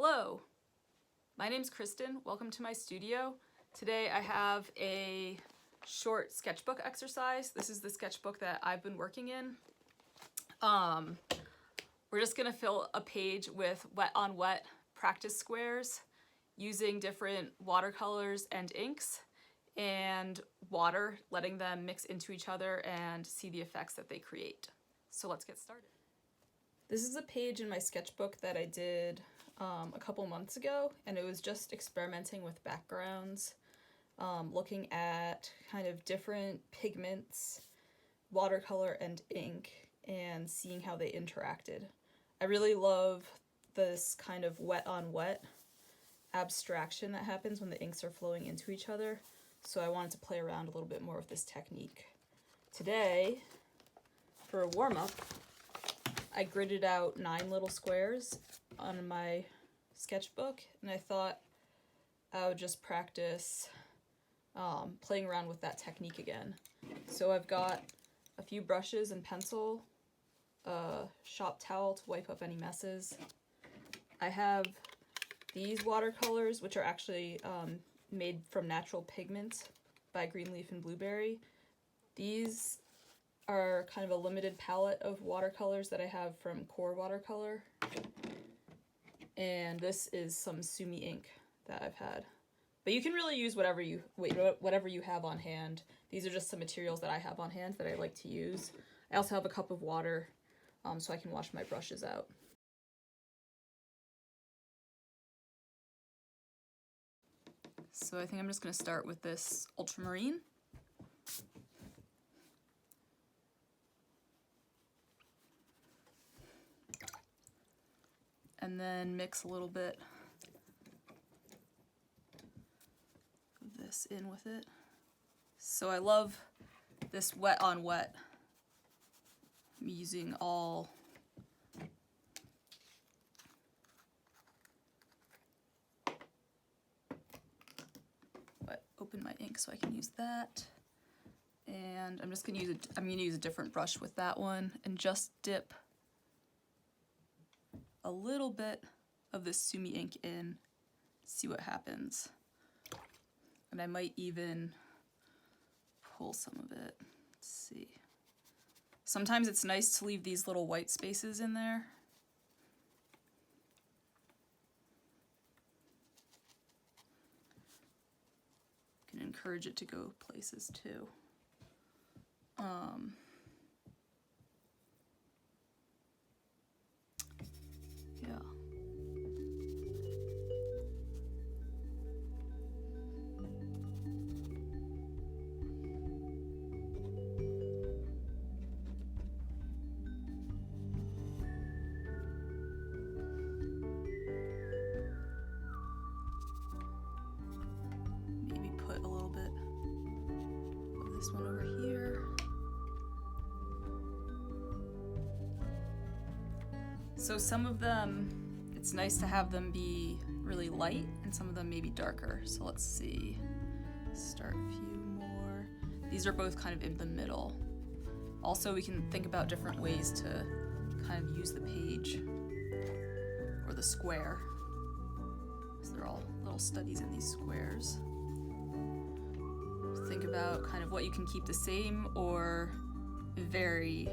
Hello, my name's Kristin. Welcome to my studio. Today I have a short sketchbook exercise. This is the sketchbook that I've been working in. We're just gonna fill a page with wet on wet practice squares using different watercolors and inks and water, letting them mix into each other and see the effects that they create. So let's get started. This is a page in my sketchbook that I did a couple months ago, and it was just experimenting with backgrounds, looking at kind of different pigments, watercolor and ink, and seeing how they interacted. I really love this kind of wet on wet abstraction that happens when the inks are flowing into each other, so I wanted to play around a little bit more with this technique. Today, for a warm-up, I gridded out 9 little squares on my sketchbook, and I thought I would just practice playing around with that technique again. So I've got a few brushes and pencil, a shop towel to wipe up any messes. I have these watercolors, which are actually made from natural pigments by Greenleaf and Blueberry. These are kind of a limited palette of watercolors that I have from Core Watercolor. And this is some Sumi ink that I've had. But you can really use whatever you have on hand. These are just some materials that I have on hand that I like to use. I also have a cup of water so I can wash my brushes out. So I think I'm just going to start with this ultramarine. And then mix a little bit of this in with it. So I love this wet on wet. I'm using all open my ink so I can use that. And I'm just gonna use a different brush with that one and just dip a little bit of this Sumi ink in, see what happens. And I might even pull some of it. Let's see. Sometimes it's nice to leave these little white spaces in there. You can encourage it to go places too. Yeah. Maybe put a little bit of this one over here. So some of them, it's nice to have them be really light, and some of them may be darker. So let's see, start a few more. These are both kind of in the middle. Also, we can think about different ways to kind of use the page or the square. So they're all little studies in these squares. Think about kind of what you can keep the same or vary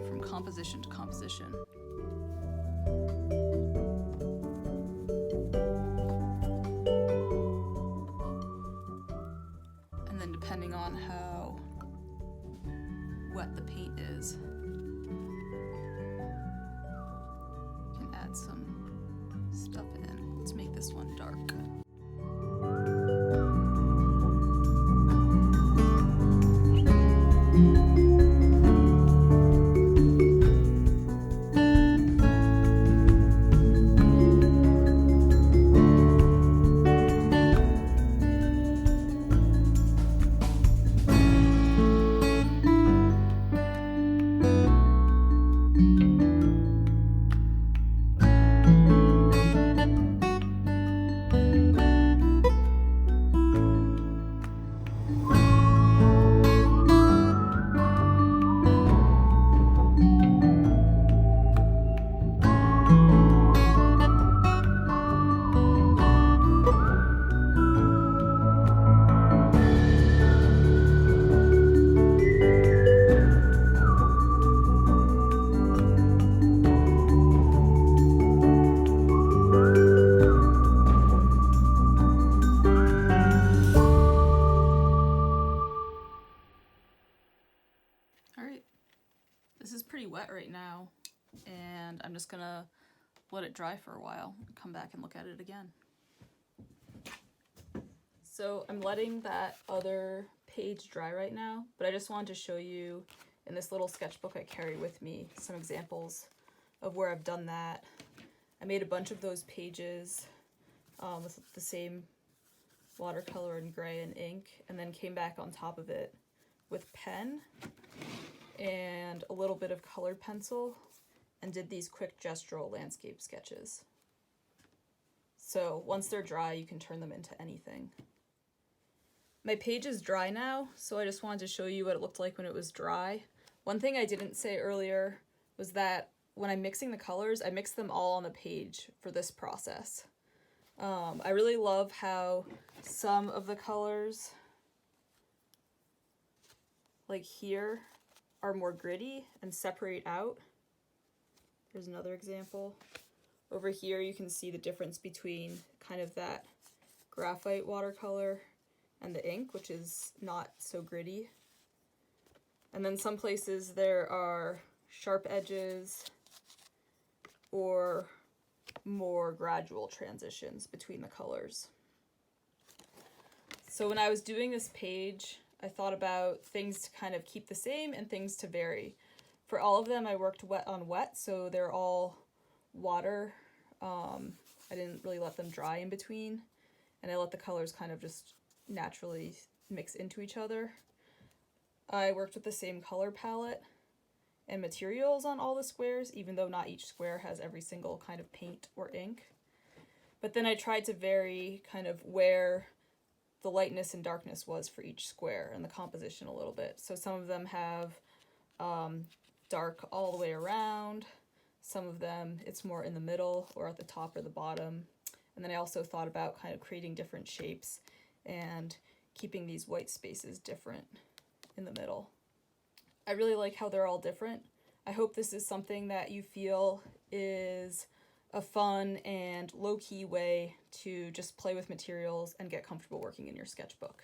from composition to composition. And then depending on how wet the paint is, you can add some stuff in. Let's make this one dark. gonna let it dry for a while and come back and look at it again. So I'm letting that other page dry right now, but I just wanted to show you in this little sketchbook I carry with me some examples of where I've done that. I made a bunch of those pages with the same watercolor and gray and ink, and then came back on top of it with pen and a little bit of colored pencil and did these quick gestural landscape sketches. So once they're dry, you can turn them into anything. My page is dry now, so I just wanted to show you what it looked like when it was dry. One thing I didn't say earlier was that when I'm mixing the colors, I mix them all on the page for this process. I really love how some of the colors, like here, are more gritty and separate out. Here's another example. Over here you can see the difference between kind of that graphite watercolor and the ink, which is not so gritty. And then some places there are sharp edges or more gradual transitions between the colors. So when I was doing this page, I thought about things to kind of keep the same and things to vary. For all of them, I worked wet on wet, so they're all water. I didn't really let them dry in between, and I let the colors kind of just naturally mix into each other. I worked with the same color palette and materials on all the squares, even though not each square has every single kind of paint or ink. But then I tried to vary kind of where the lightness and darkness was for each square and the composition a little bit. So some of them have dark all the way around. Some of them it's more in the middle or at the top or the bottom. And then I also thought about kind of creating different shapes and keeping these white spaces different in the middle. I really like how they're all different. I hope this is something that you feel is a fun and low-key way to just play with materials and get comfortable working in your sketchbook.